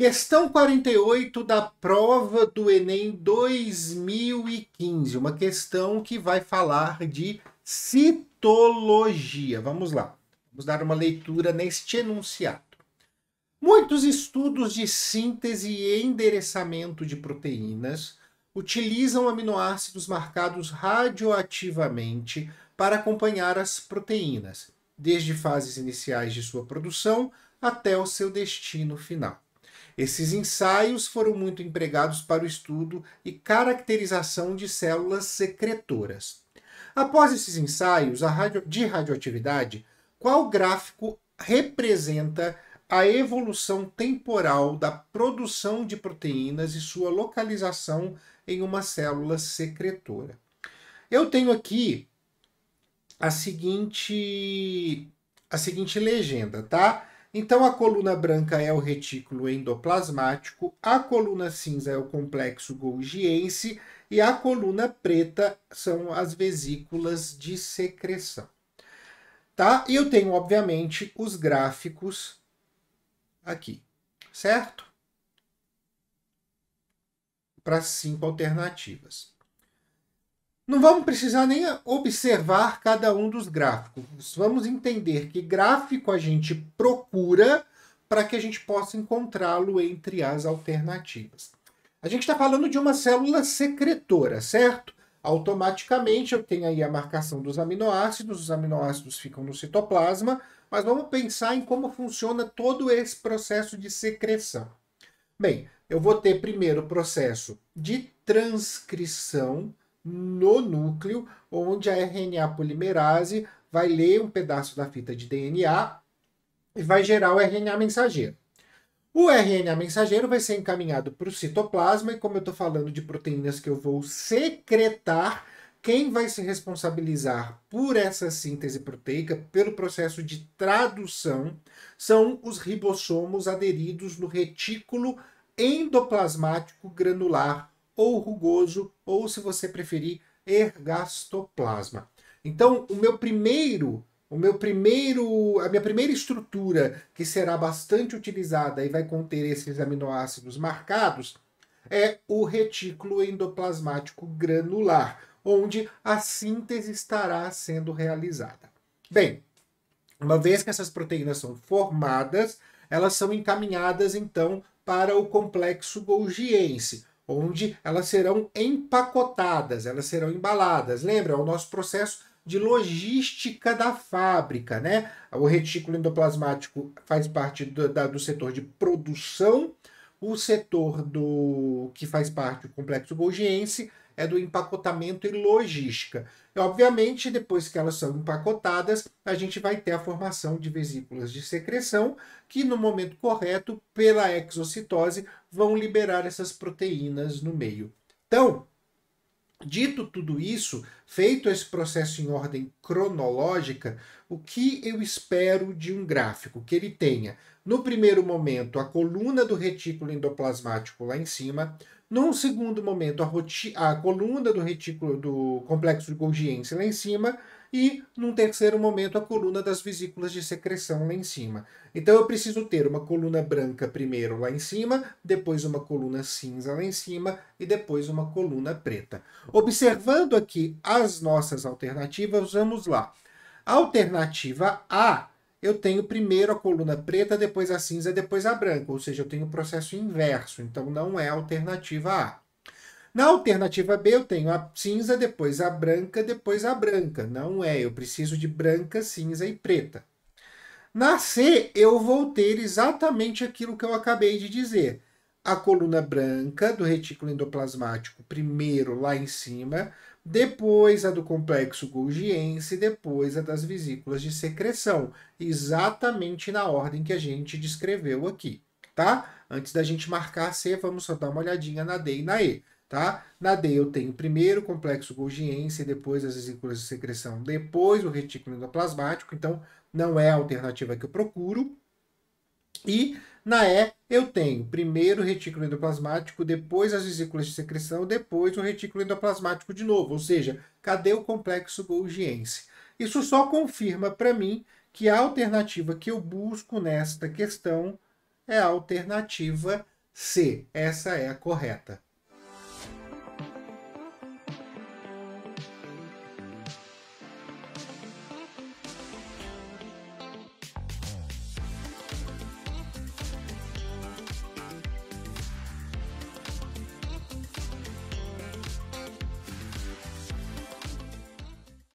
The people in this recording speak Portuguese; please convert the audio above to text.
Questão 48 da prova do Enem 2015. Uma questão que vai falar de citologia. Vamos lá. Vamos dar uma leitura neste enunciado. Muitos estudos de síntese e endereçamento de proteínas utilizam aminoácidos marcados radioativamente para acompanhar as proteínas, desde fases iniciais de sua produção até o seu destino final. Esses ensaios foram muito empregados para o estudo e caracterização de células secretoras. Após esses ensaios de radioatividade, qual gráfico representa a evolução temporal da produção de proteínas e sua localização em uma célula secretora? Eu tenho aqui a seguinte legenda, tá? Então, a coluna branca é o retículo endoplasmático, a coluna cinza é o complexo golgiense e a coluna preta são as vesículas de secreção. Tá? E eu tenho, obviamente, os gráficos aqui, certo? Para 5 alternativas. Não vamos precisar nem observar cada um dos gráficos. Vamos entender que gráfico a gente procura para que a gente possa encontrá-lo entre as alternativas. A gente está falando de uma célula secretora, certo? Automaticamente eu tenho aí a marcação dos aminoácidos, os aminoácidos ficam no citoplasma, mas vamos pensar em como funciona todo esse processo de secreção. Bem, eu vou ter primeiro o processo de transcrição no núcleo, onde a RNA polimerase vai ler um pedaço da fita de DNA e vai gerar o RNA mensageiro. O RNA mensageiro vai ser encaminhado para o citoplasma, e como eu estou falando de proteínas que eu vou secretar, quem vai se responsabilizar por essa síntese proteica, pelo processo de tradução, são os ribossomos aderidos no retículo endoplasmático granular ou rugoso, ou se você preferir, ergastoplasma. Então, a minha primeira estrutura que será bastante utilizada e vai conter esses aminoácidos marcados é o retículo endoplasmático granular, onde a síntese estará sendo realizada. Bem, uma vez que essas proteínas são formadas, elas são encaminhadas então para o complexo golgiense, onde elas serão empacotadas, elas serão embaladas. Lembra? É o nosso processo de logística da fábrica, né? O retículo endoplasmático faz parte do setor de produção, o setor que faz parte do complexo golgiense é do empacotamento e logística. E, obviamente, depois que elas são empacotadas, a gente vai ter a formação de vesículas de secreção, que no momento correto, pela exocitose, vão liberar essas proteínas no meio. Então, dito tudo isso, feito esse processo em ordem cronológica, o que eu espero de um gráfico? Que ele tenha, no primeiro momento, a coluna do retículo endoplasmático lá em cima, num segundo momento, a coluna do retículo do complexo golgiense lá em cima, e num terceiro momento a coluna das vesículas de secreção lá em cima. Então eu preciso ter uma coluna branca primeiro lá em cima, depois uma coluna cinza lá em cima e depois uma coluna preta. Observando aqui as nossas alternativas, vamos lá. Alternativa A, eu tenho primeiro a coluna preta, depois a cinza, depois a branca, ou seja, eu tenho o processo inverso, então não é a alternativa A. Na alternativa B, eu tenho a cinza, depois a branca, depois a branca. Não é, eu preciso de branca, cinza e preta. Na C, eu vou ter exatamente aquilo que eu acabei de dizer. A coluna branca do retículo endoplasmático, primeiro lá em cima, depois a do complexo golgiense, depois a das vesículas de secreção. Exatamente na ordem que a gente descreveu aqui, tá? Antes da gente marcar a C, vamos só dar uma olhadinha na D e na E. Tá? Na D eu tenho primeiro o complexo golgiense, depois as vesículas de secreção, depois o retículo endoplasmático, então não é a alternativa que eu procuro. E na E eu tenho primeiro o retículo endoplasmático, depois as vesículas de secreção, depois o retículo endoplasmático de novo, ou seja, cadê o complexo golgiense? Isso só confirma para mim que a alternativa que eu busco nesta questão é a alternativa C. Essa é a correta.